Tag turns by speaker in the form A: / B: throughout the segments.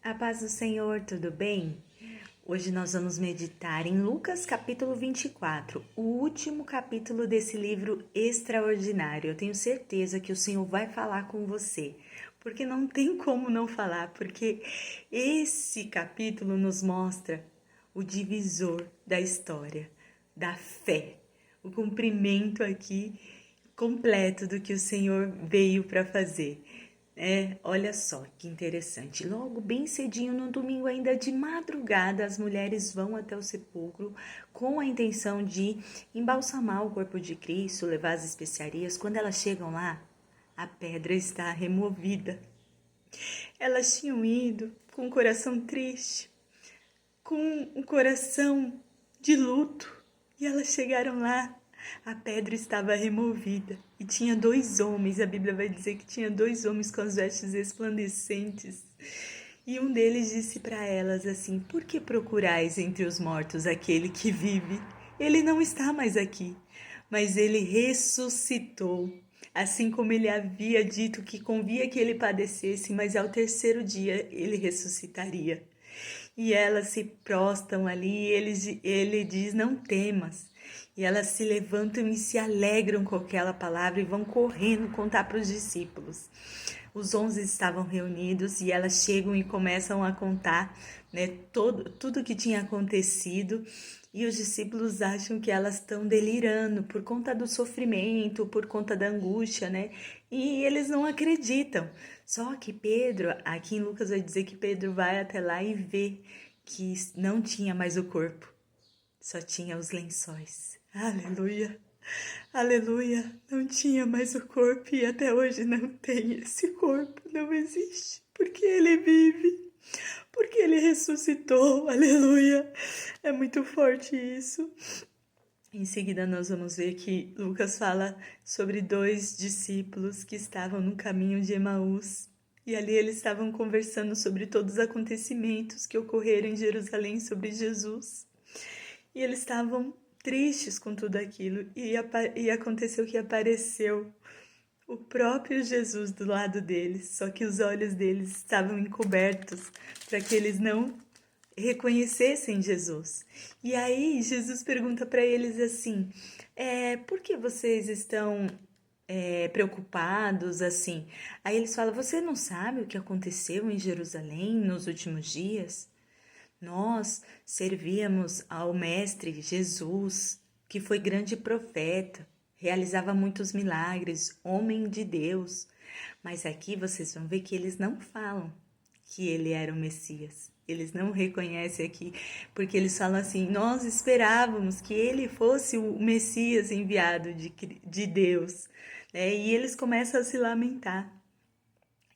A: A paz do Senhor, tudo bem? Hoje nós vamos meditar em Lucas capítulo 24, o último capítulo desse livro extraordinário. Eu tenho certeza que o Senhor vai falar com você, porque não tem como não falar, porque esse capítulo nos mostra o divisor da história, da fé, o cumprimento aqui completo do que o Senhor veio para fazer. Olha só que interessante. Logo bem cedinho no domingo, ainda de madrugada, as mulheres vão até o sepulcro com a intenção de embalsamar o corpo de Cristo, levar as especiarias. Quando elas chegam lá, a pedra está removida. Elas tinham ido com o coração triste, com o coração de luto, e elas chegaram lá. A pedra estava removida e tinha 2 homens, a Bíblia vai dizer que tinha 2 homens com as vestes resplandecentes. E um deles disse para elas assim: por que procurais entre os mortos aquele que vive? Ele não está mais aqui, mas ele ressuscitou. Assim como ele havia dito que convia que ele padecesse, mas ao 3º dia ele ressuscitaria. E elas se prostam ali, ele diz: não temas. E elas se levantam e se alegram com aquela palavra e vão correndo contar para os discípulos. Os 11 estavam reunidos e elas chegam e começam a contar, tudo que tinha acontecido. E os discípulos acham que elas estão delirando por conta do sofrimento, por conta da angústia, E eles não acreditam. Só que Pedro, aqui em Lucas vai dizer que Pedro vai até lá e vê que não tinha mais o corpo, só tinha os lençóis. Aleluia, aleluia, não tinha mais o corpo e até hoje não tem esse corpo, não existe, porque ele vive, porque ele ressuscitou, aleluia, é muito forte isso. Em seguida nós vamos ver que Lucas fala sobre 2 discípulos que estavam no caminho de Emaús. E ali eles estavam conversando sobre todos os acontecimentos que ocorreram em Jerusalém sobre Jesus. E eles estavam tristes com tudo aquilo. E aconteceu que apareceu o próprio Jesus do lado deles. Só que os olhos deles estavam encobertos para que eles não reconhecessem Jesus. E aí Jesus pergunta para eles assim: por que vocês estão preocupados assim? Aí eles falam: você não sabe o que aconteceu em Jerusalém nos últimos dias? Nós servíamos ao Mestre Jesus, que foi grande profeta, realizava muitos milagres, homem de Deus. Mas aqui vocês vão ver que eles não falam que ele era o Messias. Eles não reconhecem aqui, porque eles falam assim: nós esperávamos que ele fosse o Messias enviado de Deus. E eles começam a se lamentar.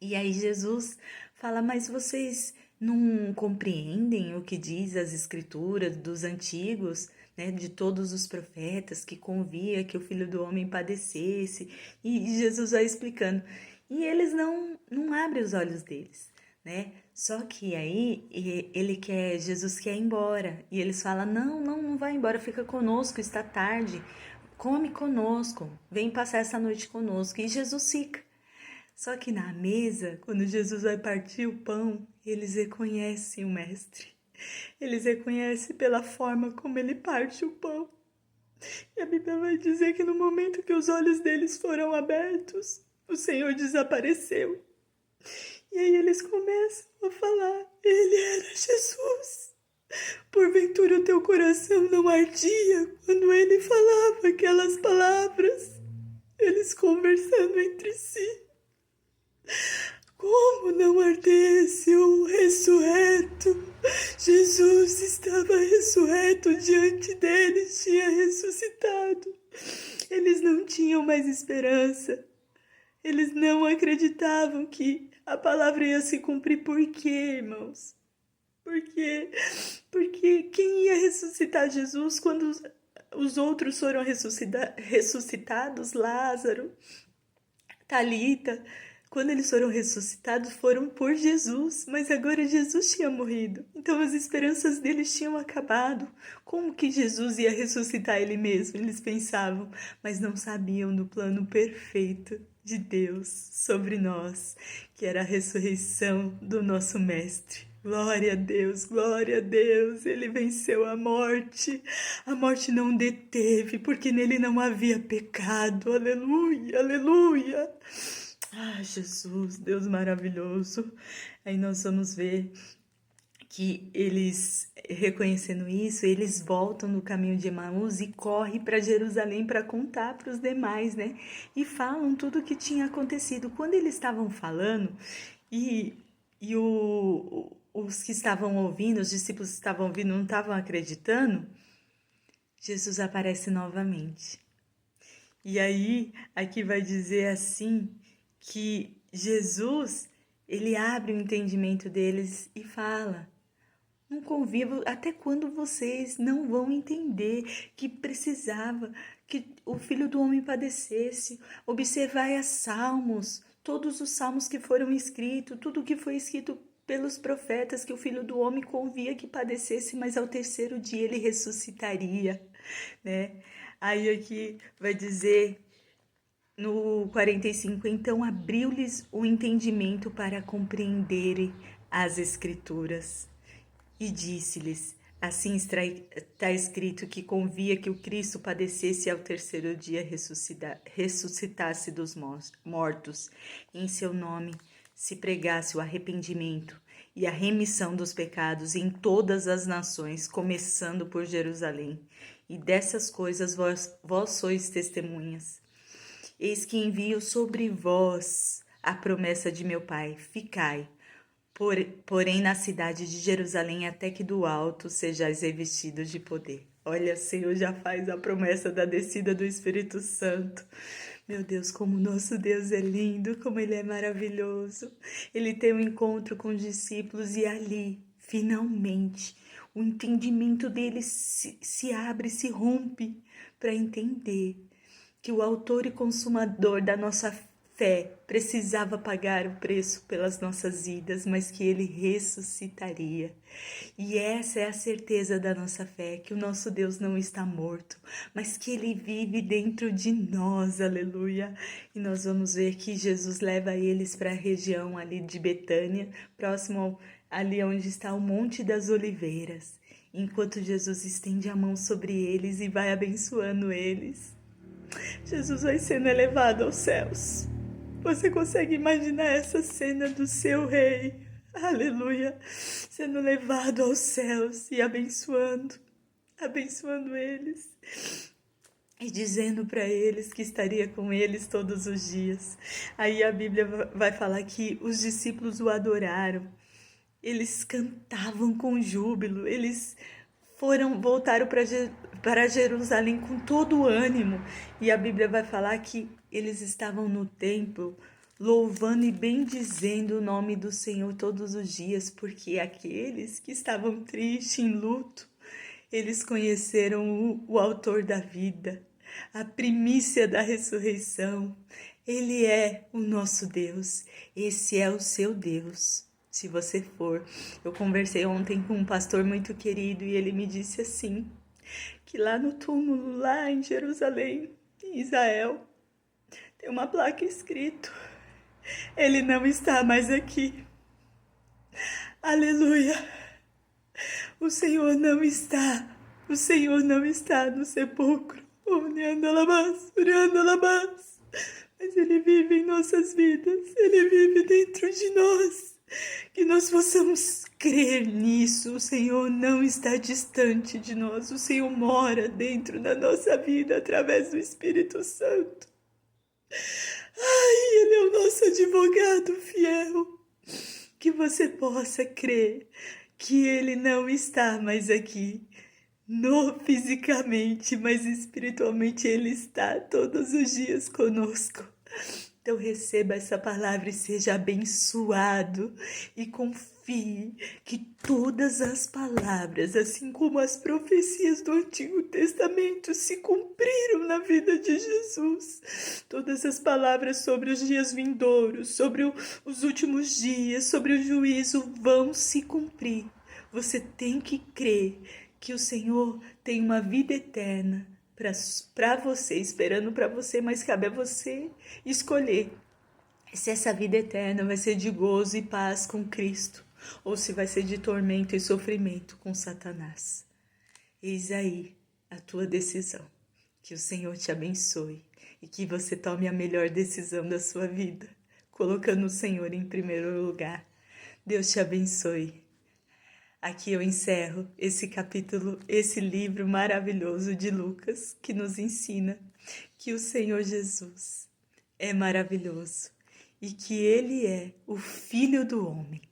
A: E aí Jesus fala: mas vocês não compreendem o que diz as escrituras dos antigos, de todos os profetas, que convia que o Filho do Homem padecesse? E Jesus vai explicando. E eles não abrem os olhos deles, Só que aí Jesus quer ir embora. E eles falam: não vai embora, fica conosco, está tarde, come conosco, vem passar essa noite conosco. E Jesus fica. Só que na mesa, quando Jesus vai partir o pão, eles reconhecem o Mestre. Eles reconhecem pela forma como ele parte o pão. E a Bíblia vai dizer que no momento que os olhos deles foram abertos, o Senhor desapareceu. E aí eles começam a falar: ele era Jesus. Porventura o teu coração não ardia quando ele falava aquelas palavras? Eles conversando entre si. Como não ardesse o ressurreto? Jesus estava ressurreto, diante deles tinha ressuscitado. Eles não tinham mais esperança. Eles não acreditavam que a palavra ia se cumprir. Por quê, irmãos? Por quê? Porque quem ia ressuscitar Jesus quando os outros foram ressuscitados? Lázaro, Talita, quando eles foram ressuscitados, foram por Jesus, mas agora Jesus tinha morrido. Então as esperanças deles tinham acabado. Como que Jesus ia ressuscitar ele mesmo? Eles pensavam, mas não sabiam do plano perfeito de Deus sobre nós, que era a ressurreição do nosso Mestre. Glória a Deus, glória a Deus, ele venceu a morte não deteve, porque nele não havia pecado, aleluia, aleluia. Ah, Jesus, Deus maravilhoso. Aí nós vamos ver que eles, reconhecendo isso, eles voltam no caminho de Emaús e correm para Jerusalém para contar para os demais, né? E falam tudo o que tinha acontecido. Quando eles estavam falando, e, os que estavam ouvindo, os discípulos que estavam ouvindo, não estavam acreditando, Jesus aparece novamente. E aí, aqui vai dizer assim, que Jesus, ele abre o entendimento deles e fala: não convivo até quando vocês não vão entender que precisava que o Filho do Homem padecesse. Observai os salmos, todos os salmos que foram escritos, tudo que foi escrito pelos profetas, que o Filho do Homem convia que padecesse, mas ao terceiro dia ele ressuscitaria, né? Aí aqui vai dizer no 45, então abriu-lhes o entendimento para compreenderem as Escrituras. E disse-lhes: assim está escrito que convia que o Cristo padecesse e ao terceiro dia ressuscitasse dos mortos. E em seu nome se pregasse o arrependimento e a remissão dos pecados em todas as nações, começando por Jerusalém. E dessas coisas vós sois testemunhas. Eis que envio sobre vós a promessa de meu Pai: ficai, porém na cidade de Jerusalém, até que do alto sejais revestidos de poder. Olha, o Senhor já faz a promessa da descida do Espírito Santo. Meu Deus, como nosso Deus é lindo, como Ele é maravilhoso. Ele tem um encontro com os discípulos e ali, finalmente, o entendimento deles se abre, se rompe para entender que o autor e consumador da nossa fé precisava pagar o preço pelas nossas vidas, mas que ele ressuscitaria. E essa é a certeza da nossa fé, que o nosso Deus não está morto, mas que ele vive dentro de nós, aleluia. E nós vamos ver que Jesus leva eles para a região ali de Betânia, próximo ali onde está o Monte das Oliveiras, enquanto Jesus estende a mão sobre eles e vai abençoando eles. Jesus vai sendo elevado aos céus. Você consegue imaginar essa cena do seu rei, aleluia, sendo levado aos céus e abençoando eles e dizendo para eles que estaria com eles todos os dias. Aí a Bíblia vai falar que os discípulos o adoraram, eles cantavam com júbilo, eles voltaram para Jerusalém com todo o ânimo. E a Bíblia vai falar que eles estavam no templo louvando e bendizendo o nome do Senhor todos os dias, porque aqueles que estavam tristes, em luto, eles conheceram o autor da vida, a primícia da ressurreição. Ele é o nosso Deus, esse é o seu Deus. Se você for, eu conversei ontem com um pastor muito querido e ele me disse assim, que lá no túmulo, lá em Jerusalém, em Israel, tem uma placa escrito: ele não está mais aqui. Aleluia! O Senhor não está no sepulcro. Mas Ele vive em nossas vidas, Ele vive dentro de nós. Que nós possamos crer nisso. O Senhor não está distante de nós. O Senhor mora dentro da nossa vida através do Espírito Santo. Ai, Ele é o nosso advogado fiel. Que você possa crer que Ele não está mais aqui, fisicamente, mas espiritualmente Ele está todos os dias conosco. Então receba essa palavra e seja abençoado e confie que todas as palavras, assim como as profecias do Antigo Testamento, se cumpriram na vida de Jesus. Todas as palavras sobre os dias vindouros, sobre os últimos dias, sobre o juízo vão se cumprir. Você tem que crer que o Senhor tem uma vida eterna para você, esperando para você, mas cabe a você escolher se essa vida eterna vai ser de gozo e paz com Cristo, ou se vai ser de tormento e sofrimento com Satanás. Eis aí a tua decisão. Que o Senhor te abençoe e que você tome a melhor decisão da sua vida, colocando o Senhor em primeiro lugar. Deus te abençoe. Aqui eu encerro esse capítulo, esse livro maravilhoso de Lucas, que nos ensina que o Senhor Jesus é maravilhoso e que Ele é o Filho do Homem.